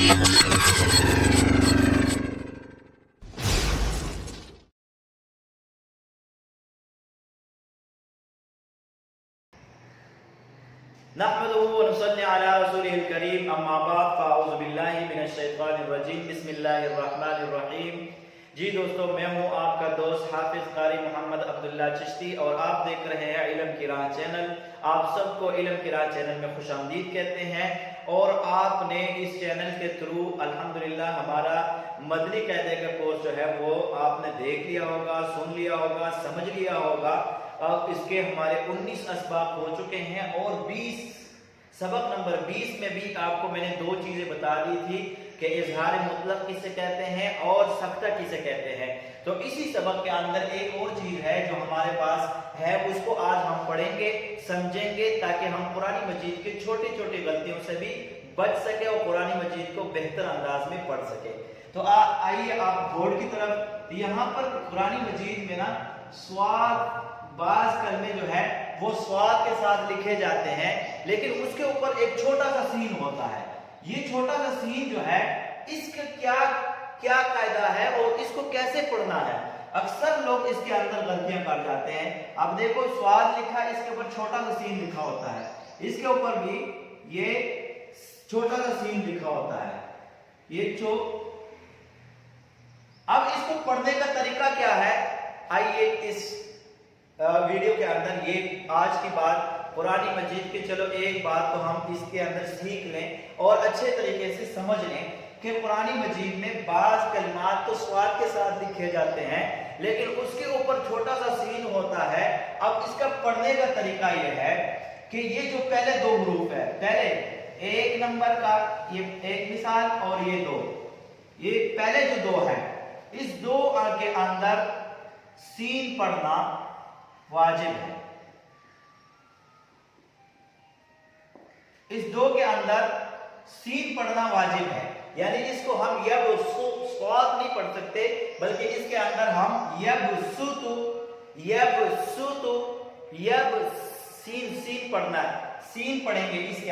नहमदुहु व नुसल्ली अला रसूलिहिल करीम अम्मा बाद फ़अऊज़ु बिल्लाहि मिनश शैतानिर रजीम बिस्मिल्लाहिर रहमानिर रहीम। जी दोस्तों, मैं हूँ आपका दोस्त हाफिज कारी मोहम्मद अब्दुल्ला चिश्ती और आप देख रहे हैं इल्म की राह चैनल। आप सबको इल्म की राह चैनल में खुशामदीद कहते हैं और आपने इस चैनल के थ्रू अल्हम्दुलिल्लाह हमारा मदनी कायदे का कोर्स जो है वो आपने देख लिया होगा, सुन लिया होगा, समझ लिया होगा। अब इसके हमारे 19 असबाब हो चुके हैं और 20 सबक नंबर 20 में भी आपको मैंने दो चीजें बता दी थी कि इजहार मुतलक किसे कहते हैं और सख्ता किसे कहते हैं। तो इसी सबक के अंदर एक और चीज है जो हमारे पास है, उसको आज हम पढ़ेंगे, समझेंगे ताकि हम कुरान मजीद की छोटी छोटी गलतियों से भी बच सके और कुरान मजीद को बेहतर अंदाज में पढ़ सके। तो आइए आप बोर्ड की तरफ। यहाँ पर कुरान मजीद में ना स्वाद बाज कलमे जो है वो स्वाद के साथ लिखे जाते हैं, लेकिन उसके ऊपर एक छोटा सा सीन होता है। ये छोटा सा सीन जो है इसका क्या क्या कायदा है और इसको कैसे पढ़ना है, अक्सर लोग इसके अंदर गलतियां कर जाते हैं। अब देखो स्वाद लिखा है, इसके ऊपर छोटा सा सीन लिखा होता है, इसके ऊपर भी ये छोटा सा सीन लिखा होता है, ये अब इसको पढ़ने का तरीका क्या है, आइए इस वीडियो के अंदर ये आज की बात कुरान मजीद के, चलो एक बात तो हम इसके अंदर सीख लें और अच्छे तरीके से समझ लें कि कुरान मजीद में बाज कलिमात तो स्वाद के साथ लिखे जाते हैं लेकिन उसके ऊपर छोटा सा सीन होता है। अब इसका पढ़ने का तरीका यह है कि ये जो पहले दो हरूफ है, पहले एक नंबर का ये एक मिसाल और ये दो, ये पहले जो दो है, इस दो के अंदर सीन पढ़ना वाजिब है। इस दो के अंदर सीन पढ़ना वाजिब है, यानी इसको हम यब स्वाद नहीं पढ़ सकते बल्कि इसके अंदर हम यब सीन पढ़ना है, सीन पढ़ेंगे इसके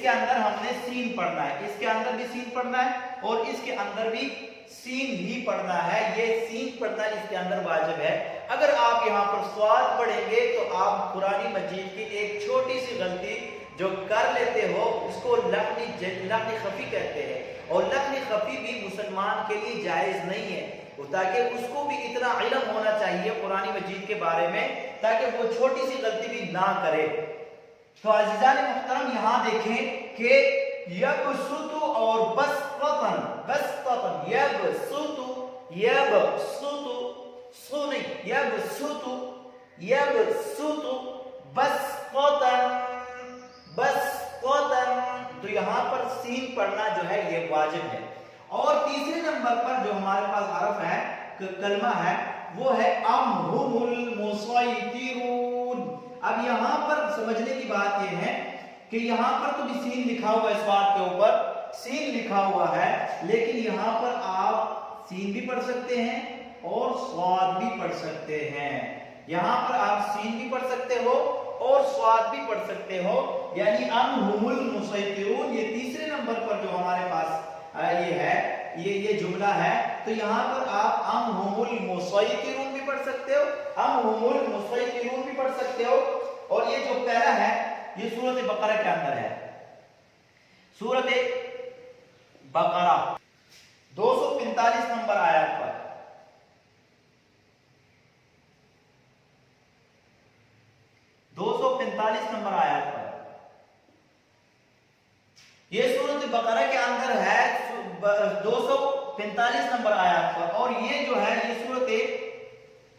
अंदर हमने सीन पढ़ना है, इसके अंदर भी सीन पढ़ना है और इसके अंदर भी सीन ही पढ़ना है। ये सीन पढ़ना इसके अंदर वाजिब है। अगर आप यहाँ पर स्वाद पढ़ेंगे तो आप कुरान मजीद की एक छोटी सी गलती जो कर लेते हो उसको लख्नी खफी कहते हैं और लख्नी खफी भी मुसलमान के लिए जायज नहीं है, ताकि उसको भी इतना इल्म होना चाहिए कुरान मजीद के बारे में ताकि वो छोटी सी गलती भी ना करे। तो अज़ीज़ान मुहतरम यहाँ देखें कि यबसुतु और बसतन तो यहाँ पर सीन पढ़ना जो है ये वाजिब है। और तीसरे नंबर पर जो हमारे पास हरफ है, कलमा है, वो है अमहुमुल मुसैतिरून। अब यहाँ पर समझने की बात यह है कि यहाँ पर तो भी सीन लिखा हुआ है, स्वाद के ऊपर सीन लिखा हुआ है, लेकिन यहाँ पर आप सीन भी पढ़ सकते हैं और स्वाद भी पढ़ सकते हैं। यहाँ पर आप सीन भी पढ़ सकते हो और स्वाद भी पढ़ सकते हो, यानी अमहुमुल मुसैतिरून। ये तीसरे नंबर पर जो हमारे पास ये है, ये जुमला है, तो यहाँ पर आप अमहुमुल मुसैतिरून भी पढ़ सकते हो, अमहुमुल मुसैतिरून भी पढ़ सकते हो। और ये जो पहला है ये सूरत बकरा के अंदर है, सूरत बकरा 245 नंबर आयत पर, नंबर आयत पर ये सूरत बकरा के अंदर है 245 नंबर आयत पर। और ये जो है ये सूरत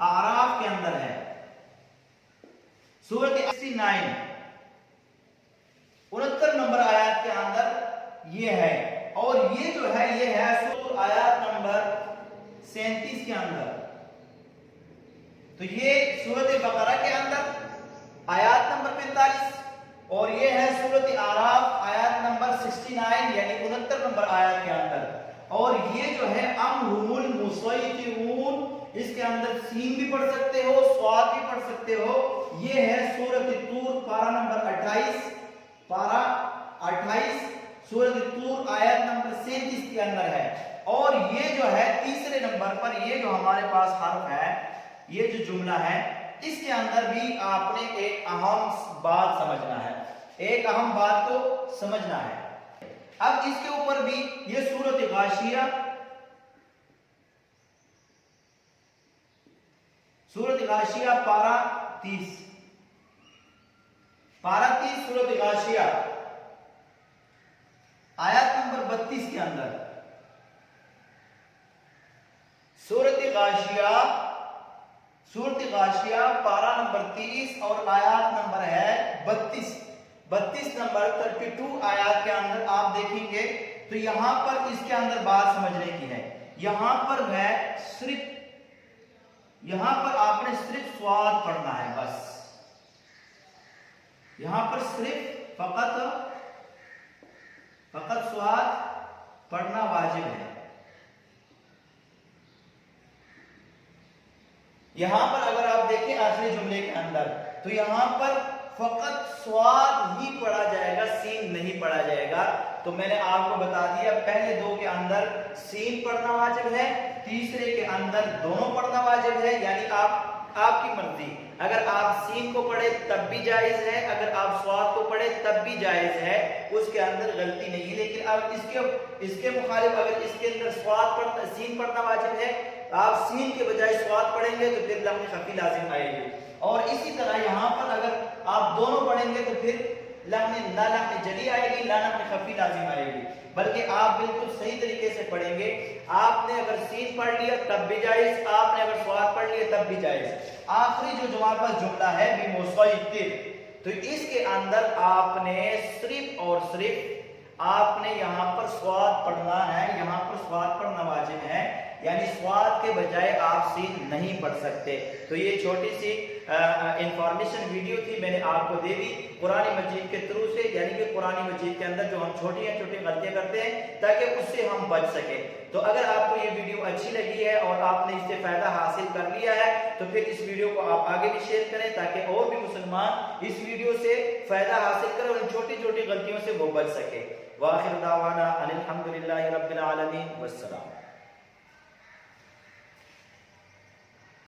आराफ के अंदर है, सूरत 69 69 नंबर आयत के अंदर ये है। और ये जो है ये है सूरत आयत नंबर 37 के अंदर। तो ये सूरत बकरा के अंदर आयत नंबर 45 और ये है सूरत आराफ आयत नंबर 69 यानी 69 नंबर आयत के अंदर। और ये जो है अमहुमुल मुसैतिरून, इसके अंदर सीन भी पढ़ सकते हो, स्वाद भी पढ़ सकते हो। ये है सूरत तूर पारा नंबर 28, पारा 28 सूरत तूर आयत नंबर 37 के अंदर है। और ये जो है तीसरे नंबर पर ये जो हमारे पास हर्फ है, ये जो जुमला है, इसके अंदर भी आपने एक अहम बात समझना है, एक अहम बात को समझना है। अब इसके ऊपर भी ये सूरत गाशिया, सूरत गाशिया पारा 30 सूरत गाशिया आयत नंबर 32 के अंदर, सूरत गाशिया पारा नंबर 30 और आयत नंबर है 32 नंबर 32 आयत के अंदर आप देखेंगे तो यहां पर इसके अंदर बात समझने की है। यहां पर है सिर्फ, यहां पर आपने सिर्फ स्वाद पढ़ना है, बस यहां पर सिर्फ फकत स्वाद पढ़ना वाजिब है। यहां पर अगर आप देखें आखिरी जुमले के अंदर तो यहां पर फकत स्वाद ही पढ़ा जाएगा, सीन नहीं पढ़ा जाएगा। तो मैंने आपको बता दिया पहले दो के अंदर सीन पढ़ना वाजिब है, तीसरे के अंदर दोनों पढ़ना वाजिब है। यानी आपकी मर्जी, अगर आप सीन को पढ़े तब भी जायज है, अगर आप स्वाद को पढ़े तब भी जायज है, उसके अंदर गलती नहीं है। लेकिन अब इसके मुखालिफ अगर इसके अंदर सीन पढ़ना वाजिब है, आप सीन के बजाय स्वाद पढ़ेंगे तो फिर लम्हे खफी लाजिम आएगी। और इसी तरह यहाँ पर अगर आप दोनों पढ़ेंगे तो फिर ना लम्हे जली आएगी, ना लम्हे खफी लाजिम आएगी। बल्कि आप बिल्कुल सही तरीके से पढ़ेंगे। आपने अगर सीन पढ़ लिया तब भी जायज, आपने अगर स्वाद पढ़ लिया तब भी जायज। आखिरी जो हमारे पास जुमला है तो इसके अंदर आपने सिर्फ और सिर्फ आपने यहाँ पर स्वाद पढ़ना है, यहाँ पर स्वाद पढ़ना वाजिब है, यानी स्वाद के बजाय आप सीन नहीं पढ़ सकते। तो ये छोटी सी इंफॉर्मेशन वीडियो थी, मैंने आपको दे दी कुरान मजीद के थ्रू से, यानी कि कुरान मजीद के अंदर जो हम छोटी गलतियां करते हैं ताकि उससे हम बच सके। तो अगर आपको ये वीडियो अच्छी लगी है और आपने इससे फायदा हासिल कर लिया है तो फिर इस वीडियो को आप आगे भी शेयर करें ताकि और भी मुसलमान इस वीडियो से फायदा हासिल करें और छोटी गलतियों से वो बच सके। वाखिर दावाना अनिल हम्दुलिल्लाहि रब्बिल आलमीन वस्सलाम।